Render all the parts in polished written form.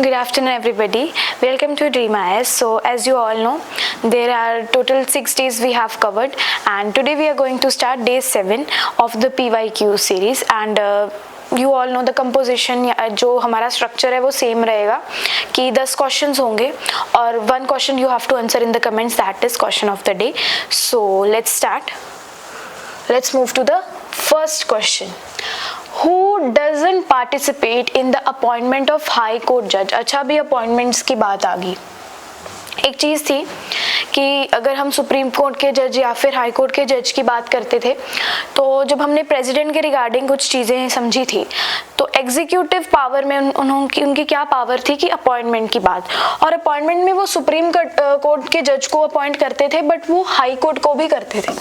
Good afternoon everybody. Welcome to Dream IAS. So as you all know, there are total 6 days we have covered and today we are going to start day 7 of the PYQ series and you all know the composition जो हमारा structure है वो same रहेगा कि 10 questions होंगे और 1 question you have to answer in the comments, that is question of the day. So let's start. Let's move to the first question. Who doesn't participate in the appointment of High Court judge? अच्छा अभी appointments की बात आ गई. एक चीज़ थी कि अगर हम सुप्रीम कोर्ट के जज या फिर हाई कोर्ट के जज की बात करते थे तो जब हमने प्रेसिडेंट के रिगार्डिंग कुछ चीज़ें समझी थी तो एग्जीक्यूटिव पावर में उनकी क्या पावर थी कि अपॉइंटमेंट की बात, और अपॉइंटमेंट में वो सुप्रीम कोर्ट के जज को अपॉइंट करते थे बट वो हाई कोर्ट को भी करते थे.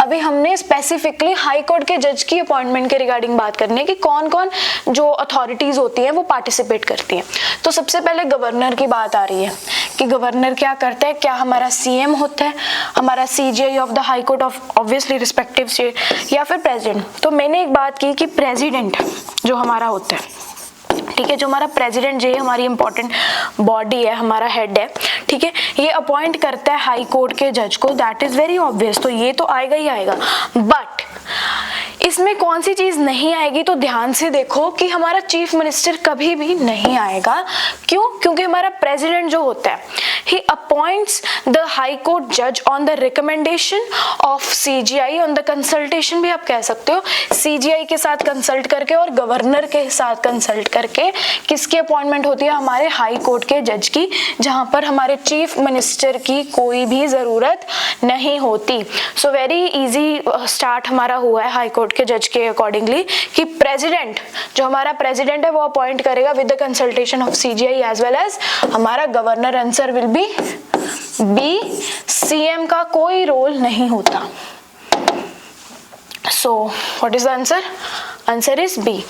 अभी हमने स्पेसिफिकली हाई कोर्ट के जज की अपॉइंटमेंट के रिगार्डिंग बात करनी है कि कौन कौन जो अथॉरिटीज़ होती हैं वो पार्टिसिपेट करती हैं. तो सबसे पहले गवर्नर की बात आ रही है कि गवर्नर क्या करता है, क्या हमारा सीएम होता है, हमारा CJI of the high court of obviously respective state, या फिर प्रेसिडेंट. तो मैंने एक बात की कि प्रेसिडेंट जो हमारा होता है, ठीक है, जो हमारा प्रेसिडेंट जो है हमारी इंपॉर्टेंट बॉडी है, हमारा हेड है, ठीक है, ये अपॉइंट करता है हाई कोर्ट के जज को. दैट इज वेरी ऑब्वियस, तो ये तो आएगा ही आएगा. बट इसमें कौन सी चीज नहीं आएगी, तो ध्यान से देखो कि हमारा चीफ मिनिस्टर कभी भी नहीं आएगा. क्यों? क्योंकि हमारा प्रेसिडेंट जो होता है ही अपॉइंट्स द हाई कोर्ट जज on the recommendation of CGI, on the consultation भी आप कह सकते हो, सीजीआई के साथ कंसल्ट करके और गवर्नर के साथ कंसल्ट करके किसकी अपॉइंटमेंट होती है, हमारे हाई कोर्ट के जज की, जहां पर हमारे चीफ मिनिस्टर की कोई भी जरूरत नहीं होती. सो वेरी इजी स्टार्ट हमारा हुआ है हाई कोर्ट के जज के अकॉर्डिंगली कि प्रेसिडेंट जो हमारा प्रेसिडेंट है वो अपॉइंट करेगा with the consultation of CJI as well as हमारा governor. Answer will be. CM का कोई रोल नहीं होता. So what is the answer? Answer is B.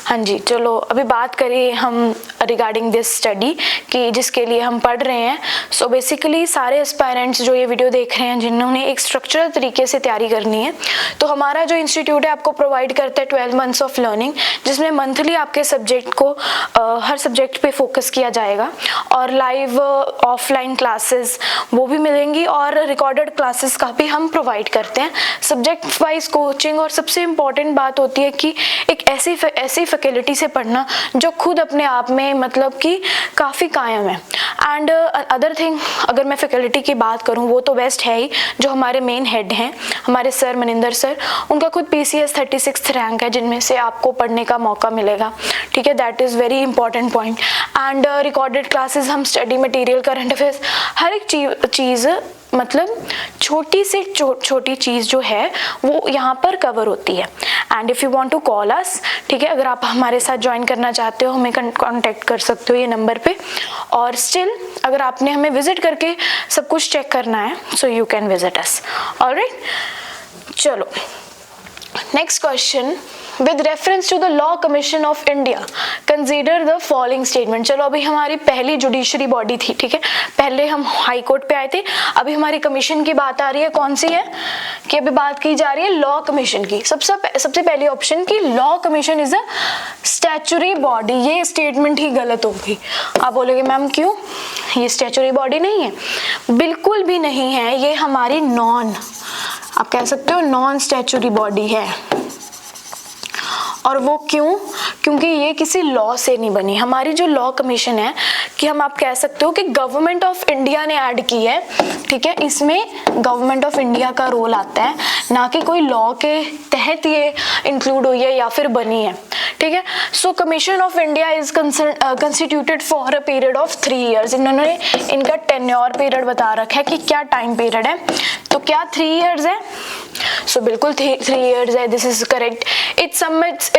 हाँ जी, चलो अभी बात करिए हम रिगार्डिंग दिस स्टडी कि जिसके लिए हम पढ़ रहे हैं. सो बेसिकली सारे एस्पायरेंट्स जो ये वीडियो देख रहे हैं जिन्होंने एक स्ट्रक्चरल तरीके से तैयारी करनी है, तो हमारा जो इंस्टीट्यूट है आपको प्रोवाइड करता है 12 मंथ्स ऑफ लर्निंग, जिसमें मंथली आपके सब्जेक्ट को हर सब्जेक्ट पे फोकस किया जाएगा और लाइव ऑफलाइन क्लासेस वो भी मिलेंगी और रिकॉर्डेड क्लासेस का भी हम प्रोवाइड करते हैं. सब्जेक्ट वाइज कोचिंग, और सबसे इम्पॉर्टेंट बात होती है कि एक ऐसी फैकल्टी से पढ़ना जो खुद अपने आप में मतलब कि काफ़ी कायम है. एंड अदर थिंग, अगर मैं फैकल्टी की बात करूं वो तो बेस्ट है ही. जो हमारे मेन हेड हैं हमारे सर मनिंदर सर, उनका खुद PCS 36th रैंक है जिनमें से आपको पढ़ने का मौका मिलेगा, ठीक है. That is very important point. And recorded classes हम स्टडी मटेरियल, करंट अफेयर्स, हर एक चीज़ मतलब छोटी से छोटी चीज़ जो है वो यहाँ पर कवर होती है. And if you want to call us, ठीक है, अगर आप हमारे साथ ज्वाइन करना चाहते हो हमें कांटेक्ट कर सकते हो ये नंबर पे. और स्टिल अगर आपने हमें विजिट करके सब कुछ चेक करना है so you can visit us. Alright, चलो next question. With reference to the Law Commission of India, consider the following statement. चलो अभी हमारी पहली जुडिशरी बॉडी थी, ठीक है, पहले हम हाई कोर्ट पे आए थे, अभी हमारी कमीशन की बात आ रही है. कौन सी है कि अभी बात की जा रही है लॉ कमीशन की. सबसे पहली ऑप्शन की law commission is a statutory body. ये स्टेटमेंट ही गलत होगी. आप बोलोगे मैम क्यों, ये स्टैचुरी बॉडी नहीं है? बिल्कुल भी नहीं है, ये हमारी आप कह सकते हो नॉन स्टैचुरी बॉडी है. और वो क्यों? क्योंकि ये किसी लॉ से नहीं बनी. हमारी जो लॉ कमीशन है कि हम आप कह सकते हो कि गवर्नमेंट ऑफ इंडिया ने ऐड की है, ठीक है, इसमें गवर्नमेंट ऑफ इंडिया का रोल आता है, ना कि कोई लॉ के तहत ये इंक्लूड हुई है या फिर बनी है, ठीक है. सो commission of India is constituted for a period of 3 years. इन्होंने इनका टेन्योर पीरियड बता रखा है कि क्या टाइम पीरियड है, तो क्या 3 years है? सो बिल्कुल 3 years है. This is correct. It submits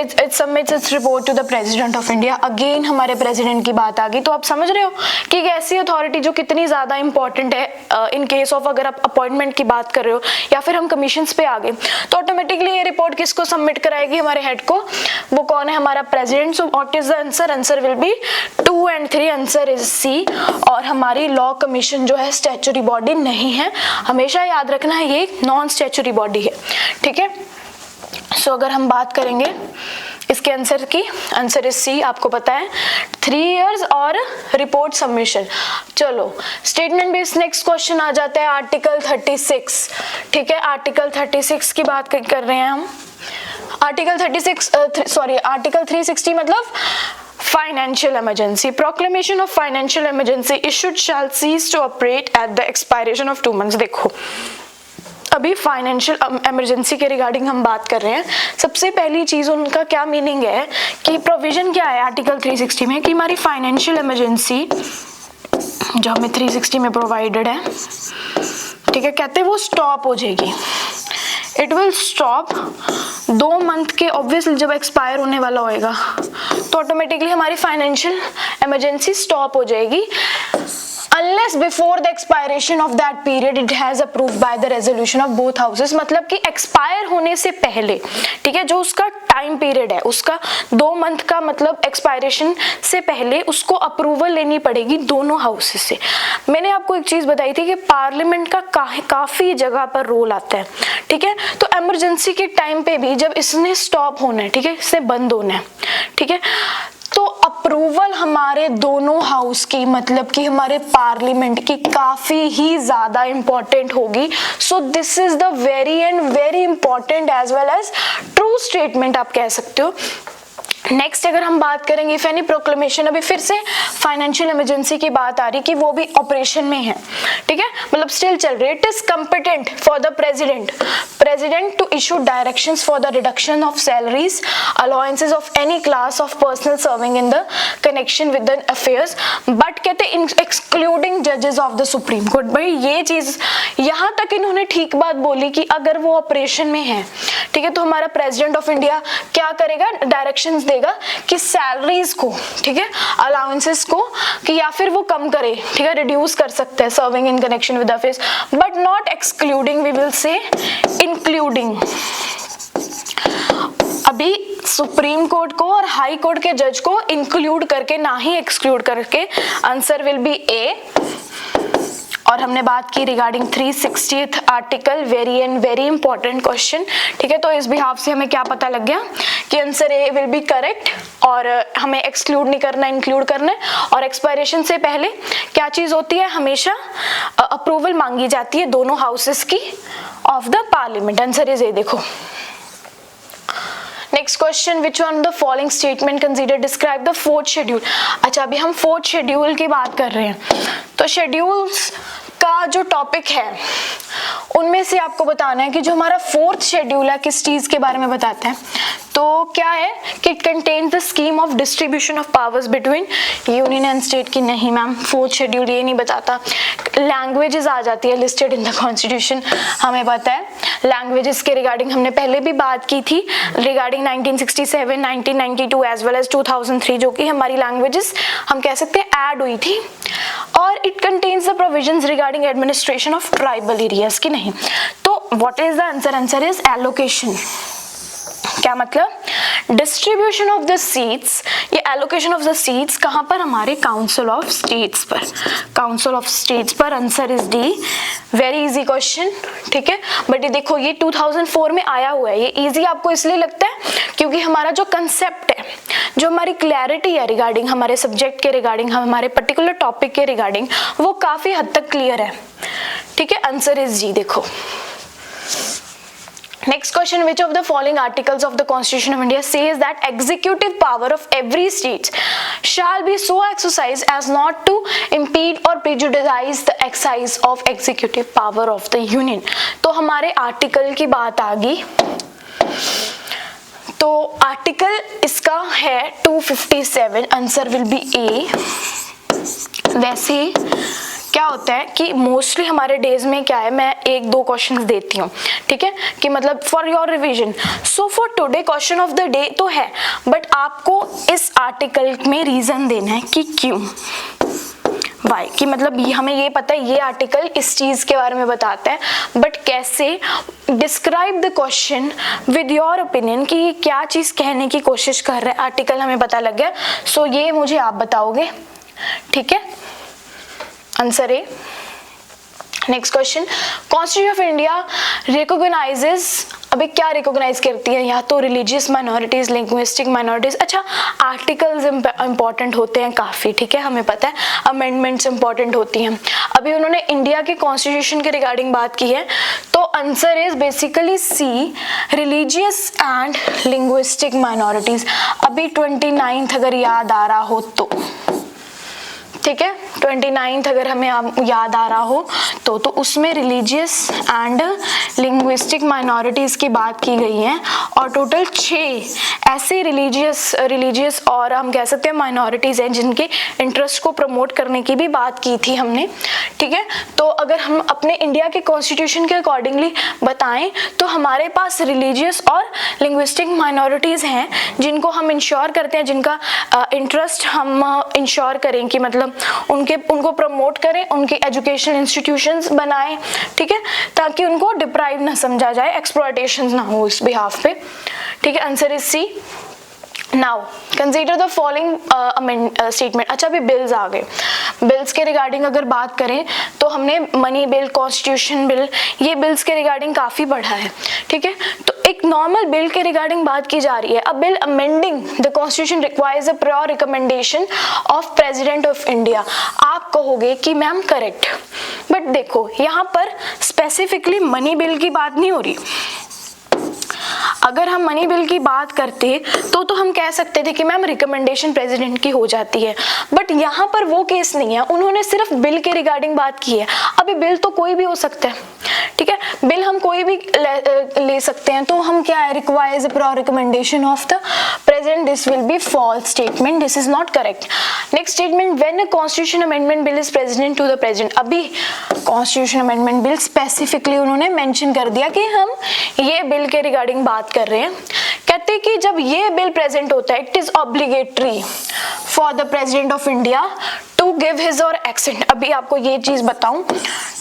its report to the president of India. Again हमारे प्रेसिडेंट की बात आ गई. तो आप समझ रहे हो कि एक ऐसी अथॉरिटी जो कितनी ज़्यादा इंपॉर्टेंट है इन केस ऑफ अगर आप अपॉइंटमेंट की बात कर रहे हो या फिर हम कमीशंस पे आ गए तो ऑटोमेटिकली ये रिपोर्ट किसको सबमिट कराएगी, हमारे हेड को. वो कौन है, हमारा president. So what is the answer? Answer will be 2 and 3. Answer is C. और हमारी लॉ कमीशन जो है स्टैचुरी बॉडी नहीं है, हमेशा याद रखना है ये नॉन स्टैचुरी बॉडी है, ठीक है. सो अगर हम बात करेंगे इसके आंसर की आंसर इज सी, आपको पता है 3 years और रिपोर्ट सबमिशन। चलो स्टेटमेंट बेस्ड नेक्स्ट क्वेश्चन आ जाता है आर्टिकल 36। ठीक है, आर्टिकल 36 की बात कर रहे हैं हम। आर्टिकल 360 मतलब financial emergency. Proclamation of financial emergency issued shall cease to operate at the expiration of 2 months। देखो अभी फाइनेंशियल इमरजेंसी के रिगार्डिंग हम बात कर रहे हैं। सबसे पहली चीज उनका क्या मीनिंग है कि प्रोविजन क्या है आर्टिकल 360 में कि हमारी फाइनेंशियल इमरजेंसी जो हमें 360 में प्रोवाइडेड है, ठीक है, कहते हैं वो स्टॉप हो जाएगी। इट विल स्टॉप 2 month के ऑब्वियसली जब एक्सपायर होने वाला होएगा तो ऑटोमेटिकली हमारी फाइनेंशियल इमरजेंसी स्टॉप हो जाएगी unless before the expiration of that period it has approved by the resolution of both houses। मतलब कि एक्सपायर होने से पहले, ठीक है, जो उसका टाइम पीरियड है उसका 2 month का मतलब एक्सपायरेशन से पहले उसको अप्रूवल लेनी पड़ेगी दोनों हाउसेस से। मैंने आपको एक चीज बताई थी कि पार्लियामेंट का काफी जगह पर रोल आता है, ठीक है, तो इमरजेंसी के टाइम पे भी जब इसने स्टॉप होना है, ठीक है, इससे बंद होना है, ठीक है, तो अप्रूवल हमारे दोनों हाउस की मतलब कि हमारे पार्लियामेंट की काफी ही ज्यादा इंपॉर्टेंट होगी। So this is the very and very important as well as true statement आप कह सकते हो। नेक्स्ट अगर हम बात करेंगे इफ एनी प्रोक्लेमेशन, अभी फिर से फाइनेंशियल इमरजेंसी की बात आ रही कि वो भी ऑपरेशन में है, ठीक है, मतलब स्टिल चल रही है। It is competent for the president to issue directions for the reduction of salaries allowances of any class of personnel serving in the connection with the affairs, but कहते हैं एक्सक्लूडिंग जजेस ऑफ द सुप्रीम कोर्ट। भाई ये चीज यहां तक इन्होंने ठीक बात बोली कि अगर वो ऑपरेशन में है, ठीक है, तो हमारा प्रेसिडेंट ऑफ इंडिया क्या करेगा, डायरेक्शंस देगा कि सैलरीज को, ठीक है, अलाउंसेस को कि या फिर वो कम करे, ठीक है, रिड्यूस कर सकते हैं serving in connection with affairs, but not excluding, we will say including. अभी सुप्रीम कोर्ट को और हाई कोर्ट के जज को इंक्लूड करके ना ही एक्सक्लूड करके, आंसर विल बी ए। और हमने बात की regarding 360th article, very and very important question, ठीक है, तो इस बिहाफ से हमें क्या पता लग गया कि answer A will be correct और हमें एक्सक्लूड नहीं करना, इंक्लूड करना है। और एक्सपायरेशन से पहले क्या चीज होती है, हमेशा अप्रूवल मांगी जाती है दोनों हाउसेस की of the parliament. Answer is A. देखो next question, which one of the following statement consider describe the 4th schedule. अच्छा अभी हम 4th शेड्यूल की बात कर रहे हैं, तो शेड्यूल्स का जो टॉपिक है उनमें से आपको बताना है कि जो हमारा 4th शेड्यूल है किस चीज के बारे में बताता है। तो क्या है कि it contains the scheme of distribution of powers between union and state की। नहीं मैम, 4th शेड्यूल ये नहीं बताता। लैंग्वेजेस आ जाती है लिस्टेड इन द कॉन्स्टिट्यूशन, हमें पता है। लैंग्वेजेस के रिगार्डिंग हमने पहले भी बात की थी रिगार्डिंग 1967, 1992 एज वेल एज 2003, जो कि हमारी लैंग्वेजेस हम कह सकते हैं ऐड हुई थी। और it contains the provisions regarding administration of tribal areas की। नहीं, तो what is the answer, answer is allocation. क्या मतलब, डिस्ट्रीब्यूशन ऑफ द सीट्स, ये एलोकेशन ऑफ द सीट्स कहां पर, हमारे काउंसिल ऑफ स्टेट्स पर, काउंसिल ऑफ स्टेट्स पर। Answer is D. Very easy question, ठीक है, बट ये देखो ये 2004 में आया हुआ है। ये इजी आपको इसलिए लगता है क्योंकि हमारा जो कंसेप्ट है, जो हमारी क्लैरिटी है रिगार्डिंग हमारे सब्जेक्ट के रिगार्डिंग, हमारे पर्टिकुलर टॉपिक के रिगार्डिंग, वो काफी हद तक क्लियर है, ठीक है। आंसर इज जी। देखो next question, which of the following articles of the Constitution of India says that executive power of every state shall be so exercised as not to impede or prejudice the exercise of executive power of the union। तो हमारे article की बात आ गई, तो article इसका है 257, answer will B ए। वैसे क्या होता है कि मोस्टली हमारे डेज में क्या है, मैं 1-2 क्वेश्चंस देती हूँ, ठीक है, कि मतलब for your revision. So for today question of the day तो है, बट आपको इस आर्टिकल में रीजन देना है कि क्यों, वाई, कि मतलब हमें ये पता है ये आर्टिकल इस चीज के बारे में बताता है, बट कैसे describe the question with your opinion कि ये क्या चीज कहने की कोशिश कर रहा है आर्टिकल, हमें पता लग गया। सो ये मुझे आप बताओगे, ठीक है। Answer A. Next question, constitution of India recognises अभी क्या रिकॉग्नाइज करती है, या तो रिलीजियस माइनॉरिटीज, लिंग्विस्टिक माइनॉरिटीज। अच्छा, आर्टिकल्स इंपॉर्टेंट होते हैं काफ़ी, ठीक है, हमें पता है, अमेंडमेंट्स इंपॉर्टेंट होती हैं। अभी उन्होंने इंडिया के कॉन्स्टिट्यूशन के रिगार्डिंग बात की है, तो answer is basically C, religious and linguistic minorities. अभी 29th अगर याद आ रहा हो तो, ठीक है, 29th अगर हमें याद आ रहा हो तो उसमें रिलीजियस एंड लिंग्विस्टिक माइनॉरिटीज़ की बात की गई है, और टोटल 6 ऐसे रिलीजियस और हम कह सकते हैं माइनॉरिटीज़ हैं जिनके इंटरेस्ट को प्रमोट करने की भी बात की थी हमने, ठीक है। तो अगर हम अपने इंडिया के कॉन्स्टिट्यूशन के अकॉर्डिंगली बताएं तो हमारे पास रिलीजियस और लिंग्विस्टिक माइनॉरिटीज़ हैं जिनको हम इंश्योर करते हैं, जिनका इंटरेस्ट हम इंश्योर करें कि मतलब उनको प्रमोट करें, उनके एजुकेशनल इंस्टीट्यूशंस बनाएं, ठीक है, ताकि उनको डिप्राइव ना समझा जाए, एक्सप्लॉयटेशन ना हो इस बिहाफ पे, ठीक है। Answer is C. Now consider the following statement. अच्छा, अभी बिल्स आ गए। बिल्स के रिगार्डिंग अगर बात करें तो हमने मनी बिल, कॉन्स्टिट्यूशन बिल, ये बिल्स के रिगार्डिंग काफ़ी पढ़ा है, ठीक है। तो एक नॉर्मल बिल के रिगार्डिंग बात की जा रही है। अ bill amending the constitution requires a prior recommendation of president of India. आप कहोगे कि मैम करेक्ट, बट देखो यहाँ पर स्पेसिफिकली मनी बिल की बात नहीं हो रही। अगर हम मनी बिल की बात करते तो हम कह सकते थे कि मैम रिकमेंडेशन प्रेसिडेंट की हो जाती है, बट यहाँ पर वो केस नहीं है। उन्होंने सिर्फ बिल के रिगार्डिंग बात की है। अभी बिल तो कोई भी हो सकता है, ठीक है, बिल हम कोई भी ले सकते हैं, तो हम क्या है, requires prior recommendation of the president, this will be false statement, this is not correct. Next statement, when a constitution amendment bill is present to the president. अभी कॉन्स्टिट्यूशन अमेंडमेंट बिल स्पेसिफिकली उन्होंने mention कर दिया कि हम ये bill के regarding बात कर रहे हैं। कहते कि जब ये बिल प्रेजेंट होता है, it is obligatory for the president of India to give his और एक्सेंट। अभी आपको ये चीज बताऊं,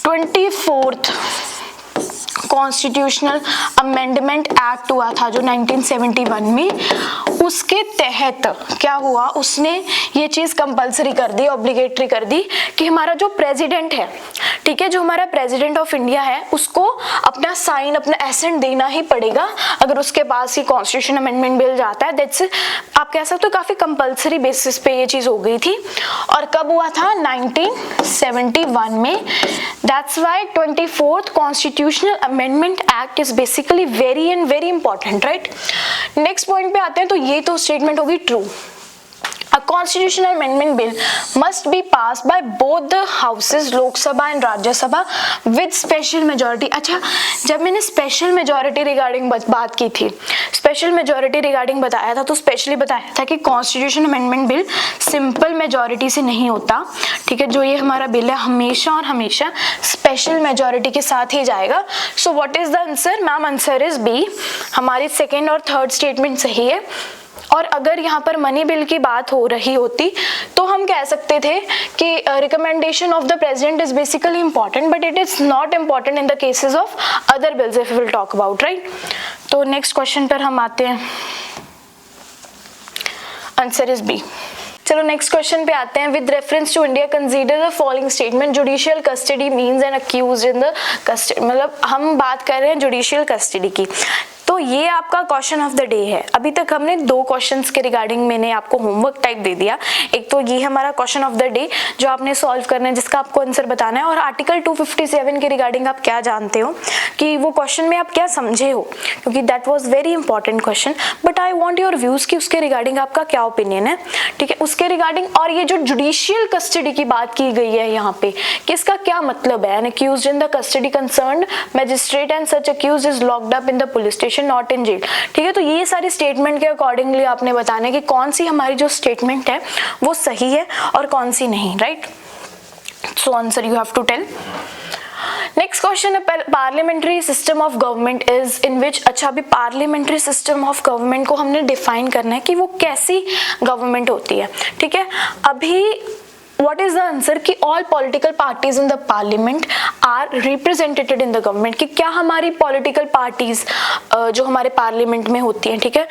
24th कॉन्स्टिट्यूशनल अमेंडमेंट एक्ट हुआ था जो 1971 में, उसके तहत क्या हुआ, उसने ये चीज कंपलसरी कर दी, ऑब्लिगेटरी कर दी कि हमारा जो प्रेसिडेंट है, ठीक है, जो हमारा प्रेसिडेंट ऑफ इंडिया है, उसको अपना साइन, अपना एसेंट देना ही पड़ेगा अगर उसके पास ही कॉन्स्टिट्यूशन अमेंडमेंट बिल जाता है। दैट्स, आप कह सकते हो काफी कंपलसरी बेसिस पे ये चीज हो गई थी। और कब हुआ था, 1971 में। That's why 24th constitutional amendment act is basically very important, right. Next point पे आते हैं, तो ये तो स्टेटमेंट होगी true. A constitutional amendment bill must be passed by both the houses, लोक सभा एंड राज्य सभा, with special majority। अच्छा, जब मैंने स्पेशल मेजोरिटी रिगार्डिंग बात की थी, स्पेशल मेजोरिटी रिगार्डिंग बताया था, तो स्पेशली बताया था कि constitution amendment bill simple majority से नहीं होता, ठीक है। जो ये हमारा बिल है हमेशा और हमेशा स्पेशल मेजोरिटी के साथ ही जाएगा। So what is the answer, ma'am answer is B. हमारी सेकेंड और थर्ड स्टेटमेंट सही है। और अगर यहाँ पर मनी बिल की बात हो रही होती तो हम कह सकते थे कि recommendation of the president is basically important, but it is not important in the cases of other bills if we will talk about, right. तो नेक्स्ट क्वेश्चन पर हम आते हैं, आंसर इज बी। चलो नेक्स्ट क्वेश्चन पे आते हैं। With reference to India consider the following statement, judicial custody means an accused in the custody. मतलब हम बात कर रहे हैं जुडिशियल कस्टडी की, तो ये आपका क्वेश्चन ऑफ द डे है। अभी तक हमने 2 क्वेश्चंस के रिगार्डिंग मैंने आपको होमवर्क टाइप दे दिया। एक तो ये हमारा क्वेश्चन ऑफ द डे जो आपने सॉल्व करना है, जिसका आपको आंसर बताना है, और आर्टिकल 257 के रिगार्डिंग आप क्या जानते हो, कि वो क्वेश्चन में आप क्या समझे हो, क्योंकि that was very important question. But I want your views कि उसके रिगार्डिंग आपका क्या ओपिनियन है, ठीक है, उसके रिगार्डिंग। और ये जो जुडिशियल कस्टडी की बात की गई है यहाँ पे, कि इसका क्या मतलब है, an accused in the custody concerned magistrate and such accused is locked up in the police station not in jail, ठीक है। तो ये सारी स्टेटमेंट के अकॉर्डिंगली आपने बताना है कि कौन सी हमारी जो स्टेटमेंट है वो सही है और कौन सी नहीं, right. So answer you have to tell. Next question है, parliamentary system of government is in which. अच्छा, अभी पार्लियामेंट्री सिस्टम ऑफ गवर्नमेंट को हमने डिफाइन करना है कि वो कैसी गवर्नमेंट होती है, ठीक है। अभी what is the answer कि all political parties in the parliament are represented in the government, कि क्या हमारी political parties जो हमारे parliament में होती हैं, ठीक है,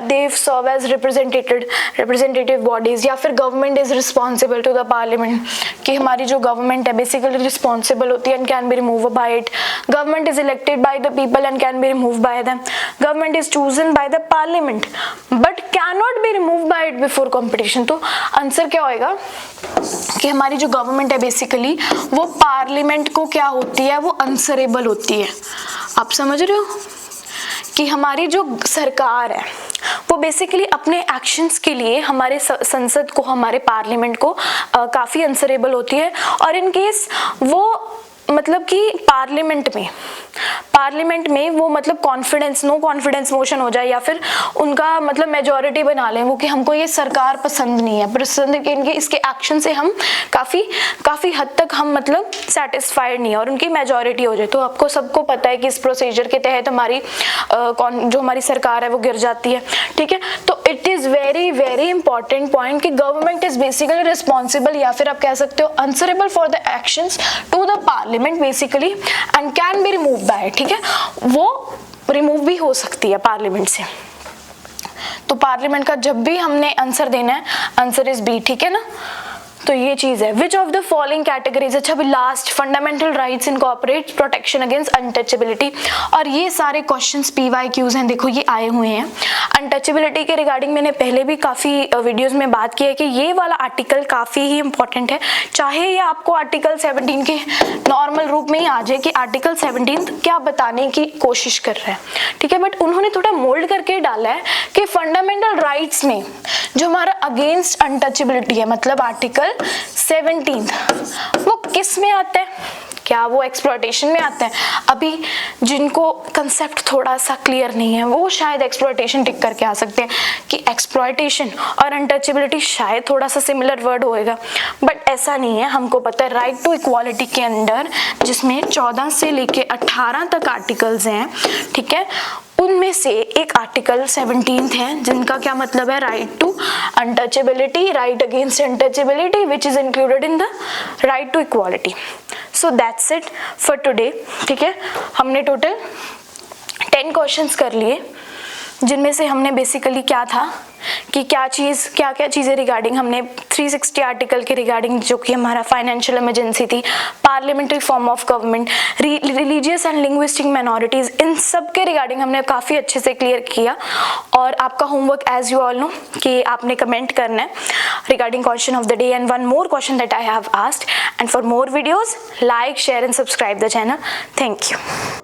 they serve as representative bodies, या फिर government is responsible to the parliament, कि हमारी जो government है basically responsible होती है and can be removed by it. Government is elected by the people and can be removed by them. Government is chosen by the parliament but cannot be removed by it before competition. तो answer क्या होएगा कि हमारी जो government है basically वो parliament को क्या होती है, वो आंसरेबल होती है. आप समझ रहे हो कि हमारी जो सरकार है वो बेसिकली अपने एक्शंस के लिए हमारे संसद को, हमारे पार्लियामेंट को काफ़ी आंसरेबल होती है. और इन केस वो मतलब कि पार्लियामेंट में वो मतलब नो कॉन्फिडेंस मोशन हो जाए या फिर उनका मतलब मेजॉरिटी बना लें वो कि हमको ये सरकार पसंद नहीं है, पसंद के इनके इसके एक्शन से हम काफ़ी हद तक हम मतलब सेटिस्फाइड नहीं है और उनकी मेजॉरिटी हो जाए. तो आपको सबको पता है कि इस प्रोसीजर के तहत हमारी जो हमारी सरकार है वो गिर जाती है. ठीक है, तो it is very very important point कि गवर्नमेंट इज बेसिकली रिस्पॉन्सिबल या फिर आप कह सकते हो answerable for the actions to the parliament basically and can be remove by. ठीक है, वो रिमूव भी हो सकती है पार्लियामेंट से. तो पार्लियामेंट का जब भी हमने आंसर देना है, आंसर इज बी. ठीक है ना, तो ये चीज है. Which of the following categories, अच्छा अभी last, fundamental rights incorporate protection against untouchability. और ये सारे क्वेश्चंस PYQs हैं, देखो ये आए हुए हैं. अनटचेबिलिटी के रिगार्डिंग मैंने पहले भी काफ़ी वीडियोस में बात की है कि ये वाला आर्टिकल काफ़ी ही इंपॉर्टेंट है. चाहे ये आपको आर्टिकल 17 के नॉर्मल रूप में ही आ जाए कि आर्टिकल 17 क्या बताने की कोशिश कर रहा है. ठीक है, बट उन्होंने थोड़ा मोल्ड करके डाला है कि फंडामेंटल राइट्स में जो हमारा अगेंस्ट अनटचेबिलिटी है मतलब आर्टिकल 17 वो किस में आता है, क्या वो एक्सप्लॉयटेशन में आता है. अभी जिनको कंसेप्ट थोड़ा सा क्लियर नहीं है वो शायद एक्सप्लॉयटेशन टिक करके आ सकते हैं कि एक्सप्लॉयटेशन और अनटचेबिलिटी शायद थोड़ा सा सिमिलर वर्ड होएगा, बट ऐसा नहीं है. हमको पता है राइट टू इक्वालिटी के अंदर जिसमें 14 से लेके 18 तक आर्टिकल्स हैं, ठीक है, उनमें से एक आर्टिकल 17 है जिनका क्या मतलब है, right to untouchability, right against untouchability which is included in the right to equality. So that's it for today. ठीक है, हमने टोटल 10 क्वेश्चंस कर लिए जिनमें से हमने बेसिकली क्या था कि क्या क्या चीज़ें रिगार्डिंग हमने 360 आर्टिकल के रिगार्डिंग जो कि हमारा फाइनेंशियल इमरजेंसी थी, parliamentary form of government, religious and linguistic minorities, इन सब के रिगार्डिंग हमने काफ़ी अच्छे से क्लियर किया. और आपका homework as you all know कि आपने कमेंट करना है regarding question of the day and one more question that I have asked. And for more videos like, share and subscribe the channel. Thank you.